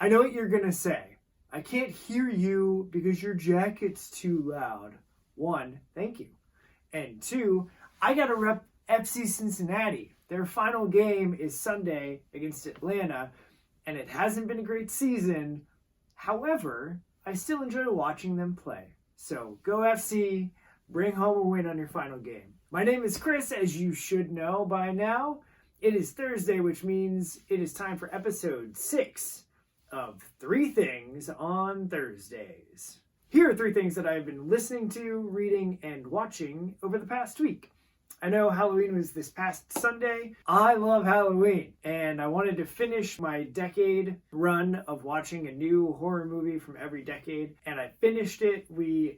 I know what you're gonna say. I can't hear you because your jacket's too loud. One, thank you. And two, I gotta rep FC Cincinnati. Their final game is Sunday against Atlanta, and it hasn't been a great season. However, I still enjoy watching them play. So go FC, bring home a win on your final game. My name is Chris, as you should know by now. It is Thursday, which means it is time for episode 6 of 3 Things on Thursdays. Here are 3 things that I've been listening to, reading, and watching over the past week. I know Halloween was this past Sunday. I love Halloween, and I wanted to finish my decade run of watching a new horror movie from every decade, and I finished it.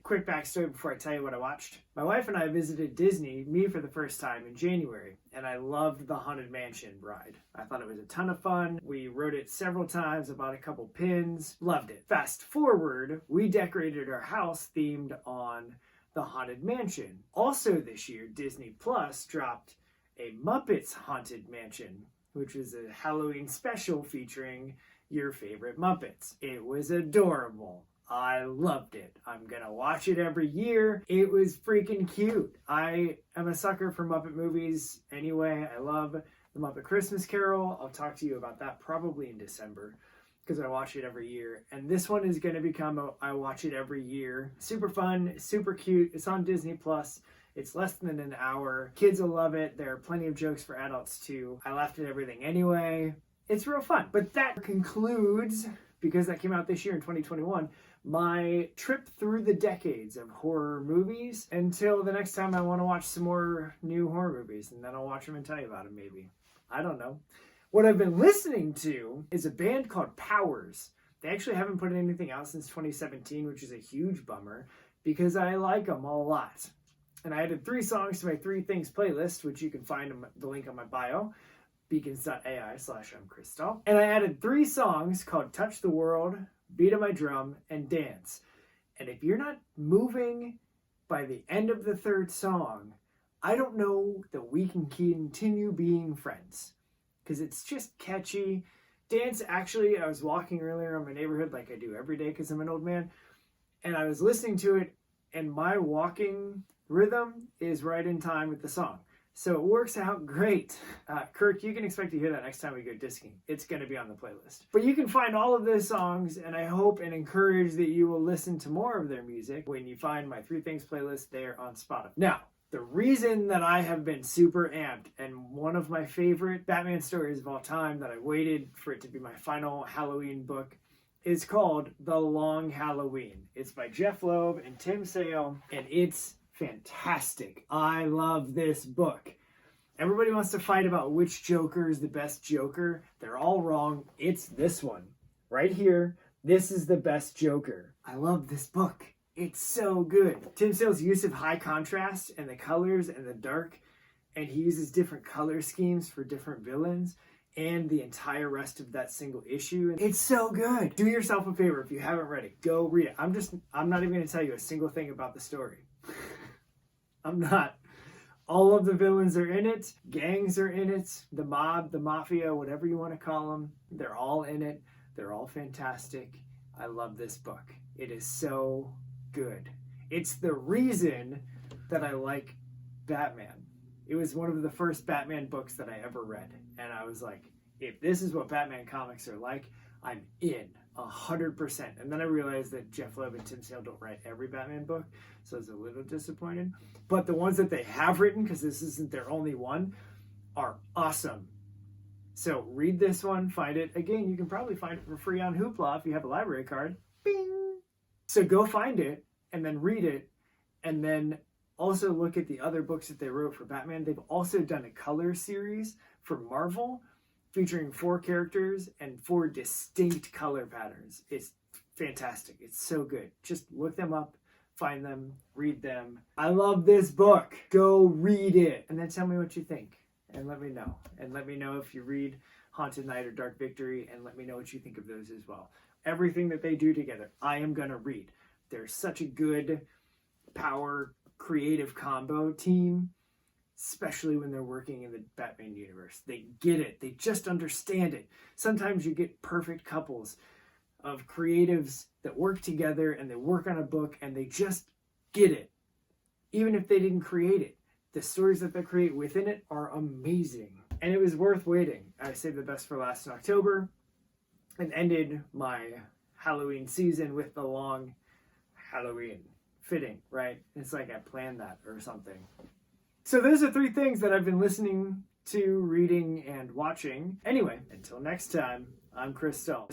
Quick backstory before I tell you what I watched. My wife and I visited Disney, me for the first time, in January, and I loved the Haunted Mansion ride. I thought it was a ton of fun. We rode it several times, I bought a couple pins, loved it. Fast forward, we decorated our house themed on the Haunted Mansion. Also this year, Disney Plus dropped a Muppets Haunted Mansion, which was a Halloween special featuring your favorite Muppets. It was adorable. I loved it. I'm gonna watch it every year. It was freaking cute. I am a sucker for Muppet movies anyway. I love the Muppet Christmas Carol. I'll talk to you about that probably in December, because I watch it every year. And this one is going to become I watch it every year. Super fun, super cute. It's on Disney Plus. It's less than an hour. Kids will love it. There are plenty of jokes for adults too. I laughed at everything anyway. It's real fun. But that concludes, because that came out this year in 2021, my trip through the decades of horror movies until the next time I want to watch some more new horror movies. And then I'll watch them and tell you about them maybe. I don't know. What I've been listening to is a band called Powers. They actually haven't put anything out since 2017, which is a huge bummer because I like them a lot. And I added 3 songs to my 3 Things playlist, which you can find in the link on my bio, beacons.ai/I'mChristal. And I added 3 songs called Touch the World, Beat of My Drum, and Dance. And if you're not moving by the end of the 3rd song, I don't know that we can continue being friends. Because it's just catchy. Dance, actually, I was walking earlier in my neighborhood like I do every day because I'm an old man, and I was listening to it, and my walking rhythm is right in time with the song. So it works out great. Kirk, you can expect to hear that next time we go disking. It's going to be on the playlist. But you can find all of those songs, and I hope and encourage that you will listen to more of their music when you find my 3 Things playlist there on Spotify. Now, the reason that I have been super amped, and one of my favorite Batman stories of all time that I waited for it to be my final Halloween book, is called The Long Halloween. It's by Jeff Loeb and Tim Sale, and it's fantastic. I love this book. Everybody wants to fight about which Joker is the best Joker. They're all wrong. It's this one. Right here. This is the best Joker. I love this book. It's so good. Tim Sale's use of high contrast and the colors and the dark, and he uses different color schemes for different villains and the entire rest of that single issue. It's so good. Do yourself a favor if you haven't read it. Go read it. I'm not even going to tell you a single thing about the story. I'm not. All of the villains are in it. Gangs are in it. The mob, the mafia, whatever you want to call them. They're all in it. They're all fantastic. I love this book. It is so good. It's the reason that I like Batman. It was one of the first Batman books that I ever read. And I was like, if this is what Batman comics are like, I'm in 100%. And then I realized that Jeff Loeb and Tim Sale don't write every Batman book, so I was a little disappointed. But the ones that they have written, because this isn't their only one, are awesome. So read this one, find it. Again, you can probably find it for free on Hoopla if you have a library card. Bing! So go find it, and then read it, and then also look at the other books that they wrote for Batman. They've also done a color series for Marvel featuring 4 characters and 4 distinct color patterns. It's fantastic. It's so good. Just look them up, find them, read them. I love this book. Go read it, and then tell me what you think, and let me know. And let me know if you read Haunted Night or Dark Victory, and let me know what you think of those as well. Everything that they do together, I am going to read. They're such a good power creative combo team, especially when they're working in the Batman universe. They get it. They just understand it. Sometimes you get perfect couples of creatives that work together and they work on a book and they just get it. Even if they didn't create it, the stories that they create within it are amazing. And it was worth waiting. I saved the best for last in October and ended my Halloween season with the long Halloween fitting, right? It's like I planned that or something. So those are 3 things that I've been listening to, reading, and watching. Anyway, until next time, I'm Chris Stahl.